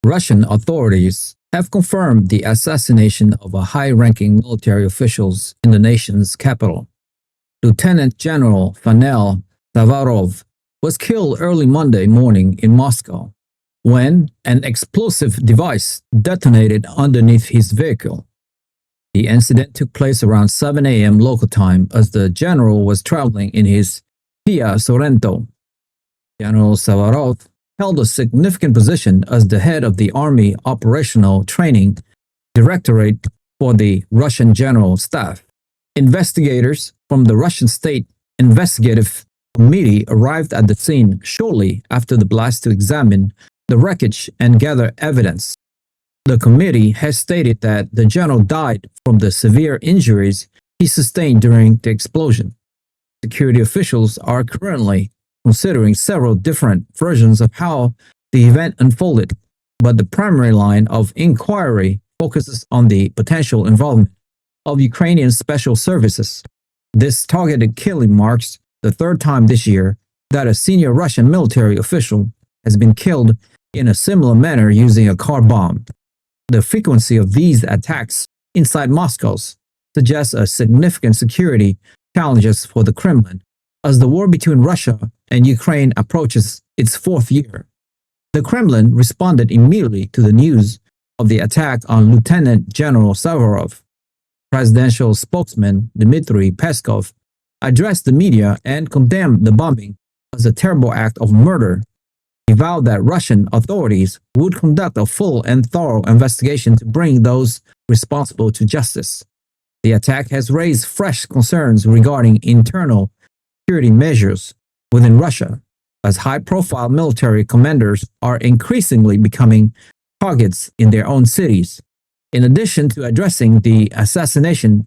Russian authorities have confirmed the assassination of a high-ranking military official in the nation's capital. Lieutenant General Fanil Sarvarov was killed early Monday morning in Moscow when an explosive device detonated underneath his vehicle. The incident took place around 7 a.m. local time as the general was traveling in his Kia Sorento. General Sarvarov held a significant position as the head of the Army Operational Training Directorate for the Russian General Staff. Investigators from the Russian State Investigative Committee arrived at the scene shortly after the blast to examine the wreckage and gather evidence. The committee has stated that the general died from the severe injuries he sustained during the explosion. Security officials are currently considering several different versions of how the event unfolded, but the primary line of inquiry focuses on the potential involvement of Ukrainian special services. This targeted killing marks the third time this year that a senior Russian military official has been killed in a similar manner using a car bomb. The frequency of these attacks inside Moscow suggests a significant security challenges for the Kremlin as the war between Russia and Ukraine approaches its fourth year. The Kremlin responded immediately to the news of the attack on Lieutenant General Sarvarov. Presidential spokesman Dmitry Peskov addressed the media and condemned the bombing as a terrible act of murder. He vowed that Russian authorities would conduct a full and thorough investigation to bring those responsible to justice. The attack has raised fresh concerns regarding internal security measures within Russia, as high-profile military commanders are increasingly becoming targets in their own cities. In addition to addressing the assassination,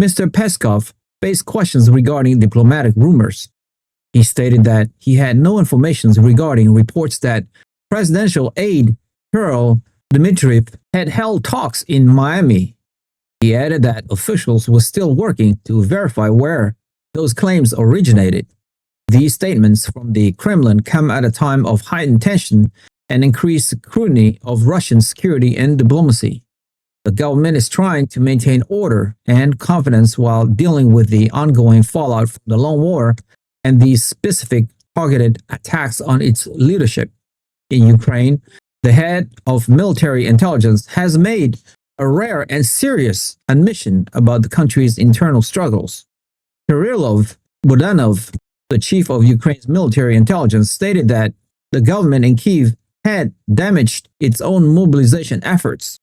Mr. Peskov faced questions regarding diplomatic rumors. He stated that he had no information regarding reports that presidential aide Kyrylo Budanov had held talks in Miami. He added that officials were still working to verify where those claims originated. These statements from the Kremlin come at a time of heightened tension and increased scrutiny of Russian security and diplomacy. The government is trying to maintain order and confidence while dealing with the ongoing fallout from the long war and these specific targeted attacks on its leadership. In Ukraine, the head of military intelligence has made a rare and serious admission about the country's internal struggles. Kyrylo Budanov, the chief of Ukraine's military intelligence, stated that the government in Kyiv had damaged its own mobilization efforts.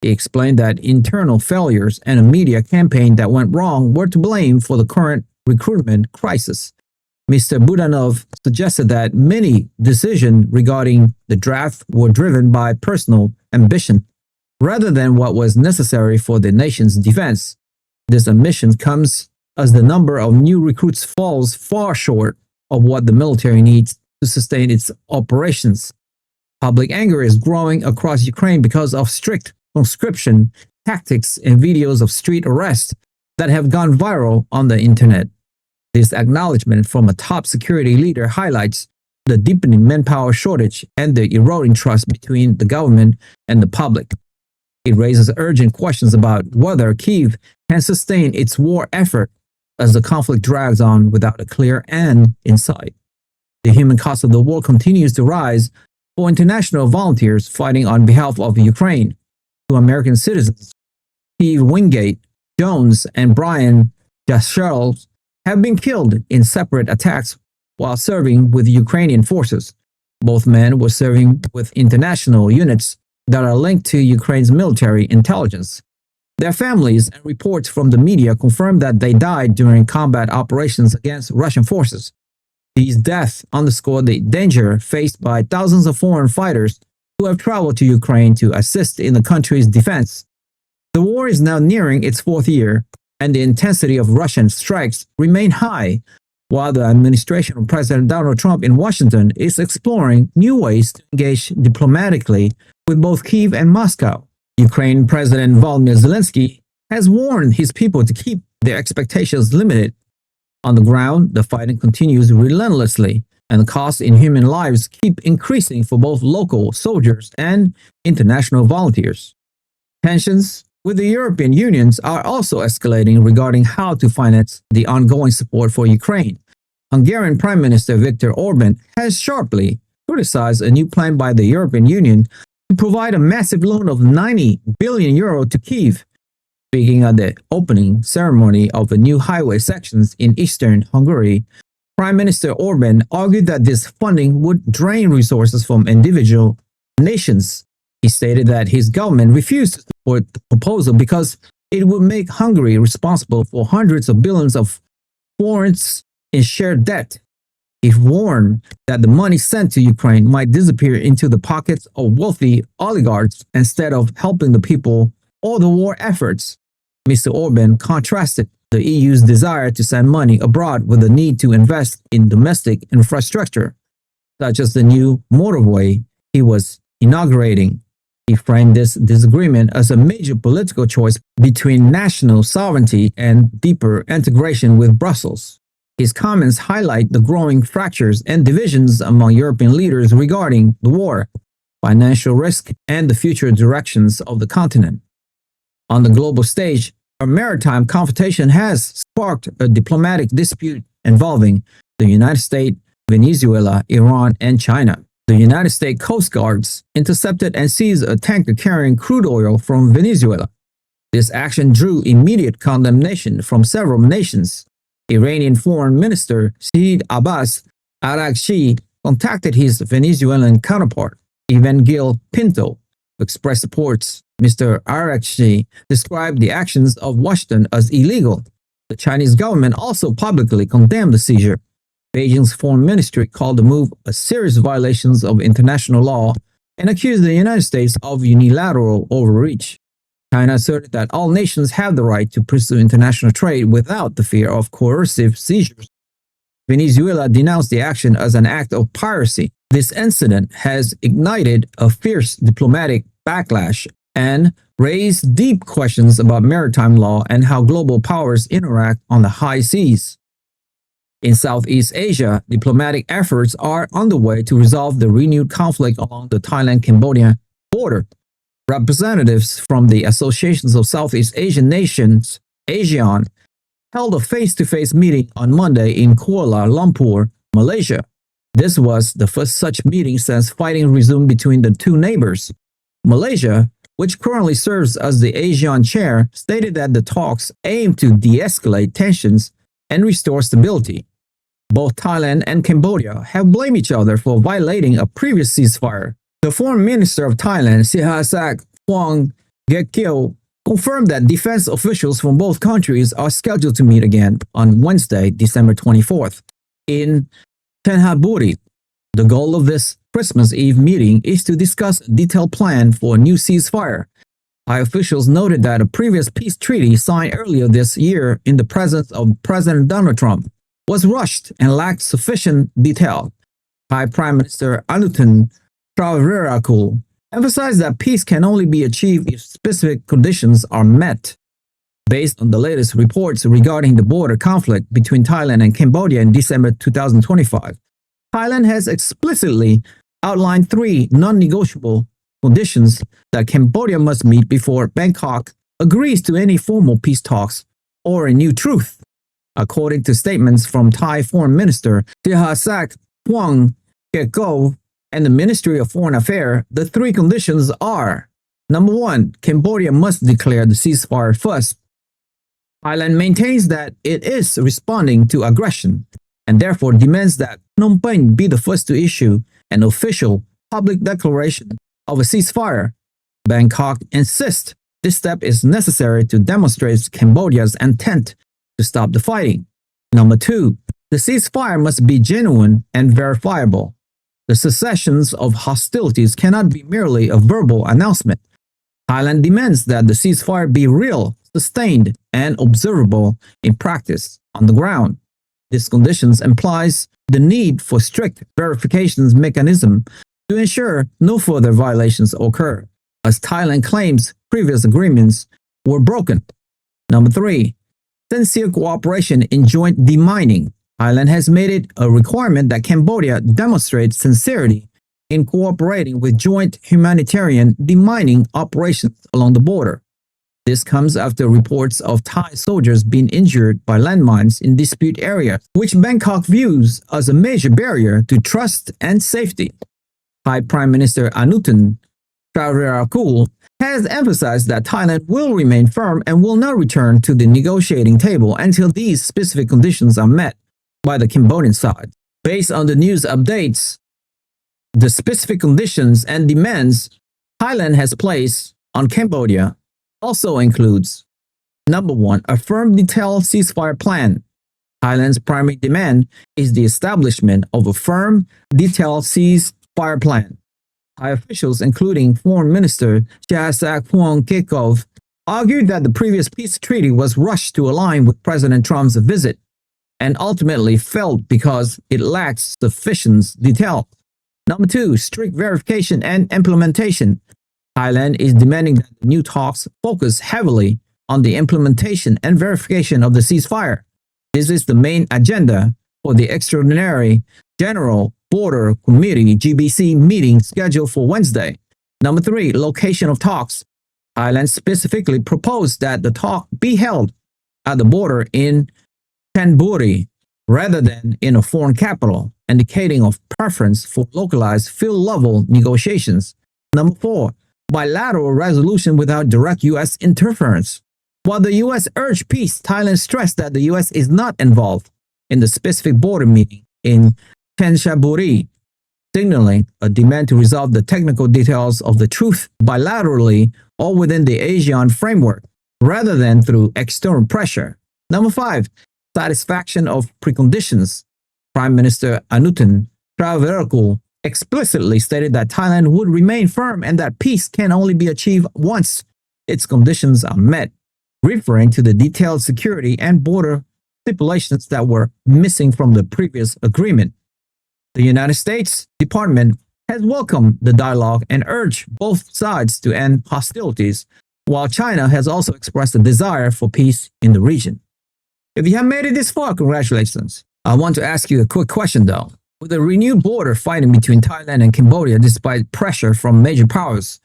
He explained that internal failures and a media campaign that went wrong were to blame for the current recruitment crisis. Mr. Budanov suggested that many decisions regarding the draft were driven by personal ambition rather than what was necessary for the nation's defense. This admission comes as the number of new recruits falls far short of what the military needs to sustain its operations. Public anger is growing across Ukraine because of strict conscription tactics and videos of street arrests that have gone viral on the internet. This acknowledgement from a top security leader highlights the deepening manpower shortage and the eroding trust between the government and the public. It raises urgent questions about whether Kyiv can sustain its war effort as the conflict drags on without a clear end in sight. The human cost of the war continues to rise for international volunteers fighting on behalf of Ukraine. Two American citizens, Steve Wingate Jones and Brian Jasharov, have been killed in separate attacks while serving with Ukrainian forces. Both men were serving with international units that are linked to Ukraine's military intelligence. Their families and reports from the media confirm that they died during combat operations against Russian forces. These deaths underscore the danger faced by thousands of foreign fighters who have traveled to Ukraine to assist in the country's defense. The war is now nearing its fourth year, and the intensity of Russian strikes remain high, while the administration of President Donald Trump in Washington is exploring new ways to engage diplomatically with both Kyiv and Moscow. Ukraine President Volodymyr Zelensky has warned his people to keep their expectations limited. On the ground, the fighting continues relentlessly and costs in human lives keep increasing for both local soldiers and international volunteers. Tensions with the European Union are also escalating regarding how to finance the ongoing support for Ukraine. Hungarian Prime Minister Viktor Orban has sharply criticized a new plan by the European Union to provide a massive loan of 90 billion euro to Kyiv. Speaking at the opening ceremony of the new highway sections in eastern Hungary, Prime Minister Orban argued that this funding would drain resources from individual nations. He stated that his government refused to support the proposal because it would make Hungary responsible for hundreds of billions of forints in shared debt. He warned that the money sent to Ukraine might disappear into the pockets of wealthy oligarchs instead of helping the people or the war efforts. Mr. Orban contrasted the EU's desire to send money abroad with the need to invest in domestic infrastructure, such as the new motorway he was inaugurating. He framed this disagreement as a major political choice between national sovereignty and deeper integration with Brussels. His comments highlight the growing fractures and divisions among European leaders regarding the war, financial risk, and the future directions of the continent. On the global stage, a maritime confrontation has sparked a diplomatic dispute involving the United States, Venezuela, Iran, and China. The United States Coast Guards intercepted and seized a tanker carrying crude oil from Venezuela. This action drew immediate condemnation from several nations. Iranian Foreign Minister Saeed Abbas Araghchi contacted his Venezuelan counterpart, Evangel Pinto, to express support. Mr. Araghchi described the actions of Washington as illegal. The Chinese government also publicly condemned the seizure. Beijing's foreign ministry called the move a serious violation of international law and accused the United States of unilateral overreach. China asserted that all nations have the right to pursue international trade without the fear of coercive seizures. Venezuela denounced the action as an act of piracy. This incident has ignited a fierce diplomatic backlash and raised deep questions about maritime law and how global powers interact on the high seas. In Southeast Asia, diplomatic efforts are underway to resolve the renewed conflict along the Thailand Cambodia border. Representatives from the Associations of Southeast Asian Nations, ASEAN, held a face-to-face meeting on Monday in Kuala Lumpur, Malaysia. This was the first such meeting since fighting resumed between the two neighbors. Malaysia, which currently serves as the ASEAN chair, stated that the talks aim to de-escalate tensions and restore stability. Both Thailand and Cambodia have blamed each other for violating a previous ceasefire. The Foreign Minister of Thailand, Sihasak Phuangketkeow, confirmed that defense officials from both countries are scheduled to meet again on Wednesday, December 24th, in Tenhaburi. The goal of this Christmas Eve meeting is to discuss a detailed plan for a new ceasefire. Thai officials noted that a previous peace treaty signed earlier this year in the presence of President Donald Trump was rushed and lacked sufficient detail. Thai Prime Minister Anutin Charnvirakul emphasized that peace can only be achieved if specific conditions are met. Based on the latest reports regarding the border conflict between Thailand and Cambodia in December 2025, Thailand has explicitly outlined 3 non-negotiable conditions that Cambodia must meet before Bangkok agrees to any formal peace talks or a new truce. According to statements from Thai Foreign Minister Sihasak Phuangketkeow and the Ministry of Foreign Affairs, the 3 conditions are: Number 1, Cambodia must declare the ceasefire first. Thailand maintains that it is responding to aggression and therefore demands that Phnom Penh be the first to issue an official public declaration of a ceasefire. Bangkok insists this step is necessary to demonstrate Cambodia's intent to stop the fighting. Number 2, the ceasefire must be genuine and verifiable. The cessations of hostilities cannot be merely a verbal announcement. Thailand demands that the ceasefire be real, sustained, and observable in practice on the ground. This condition implies the need for strict verification mechanism to ensure no further violations occur, as Thailand claims previous agreements were broken. Number 3, sincere cooperation in joint demining. Thailand has made it a requirement that Cambodia demonstrate sincerity in cooperating with joint humanitarian demining operations along the border. This comes after reports of Thai soldiers being injured by landmines in dispute areas, which Bangkok views as a major barrier to trust and safety. Thai Prime Minister Anutin Charnvirakul has emphasized that Thailand will remain firm and will not return to the negotiating table until these specific conditions are met by the Cambodian side. Based on the news updates, the specific conditions and demands Thailand has placed on Cambodia also includes: number 1, a firm detailed ceasefire plan. Thailand's primary demand is the establishment of a firm detailed ceasefire plan. Thai officials, including Foreign Minister Chasak Peskov, argued that the previous peace treaty was rushed to align with President Trump's visit and ultimately failed because it lacks sufficient detail. Number 2, strict verification and implementation. Thailand is demanding that the new talks focus heavily on the implementation and verification of the ceasefire. This is the main agenda for the Extraordinary General Border Committee (GBC) meeting scheduled for Wednesday. Number 3, location of talks. Thailand specifically proposed that the talk be held at the border in Canberra rather than in a foreign capital, indicating of preference for localized field-level negotiations. Number 4, bilateral resolution without direct U.S. interference. While the U.S. urged peace, Thailand stressed that the U.S. is not involved in the specific border meeting in Phetchaburi, signaling a demand to resolve the technical details of the truce bilaterally or within the ASEAN framework, rather than through external pressure. Number 5, satisfaction of preconditions. Prime Minister Anutin Charnvirakul explicitly stated that Thailand would remain firm and that peace can only be achieved once its conditions are met, referring to the detailed security and border stipulations that were missing from the previous agreement. The United States Department has welcomed the dialogue and urged both sides to end hostilities, while China has also expressed a desire for peace in the region. If you have made it this far, congratulations. I want to ask you a quick question though. With a renewed border fighting between Thailand and Cambodia despite pressure from major powers,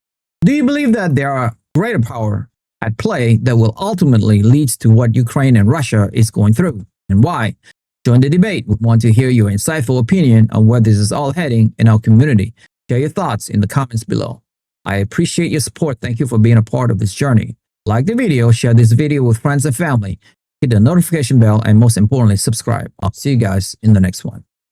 do you believe that there are greater power at play that will ultimately lead to what Ukraine and Russia is going through, and why? Join the debate. We want to hear your insightful opinion on where this is all heading in our community. Share your thoughts in the comments below. I appreciate your support. Thank you for being a part of this journey. Like the video, share this video with friends and family, hit the notification bell, and most importantly, subscribe. I'll see you guys in the next one.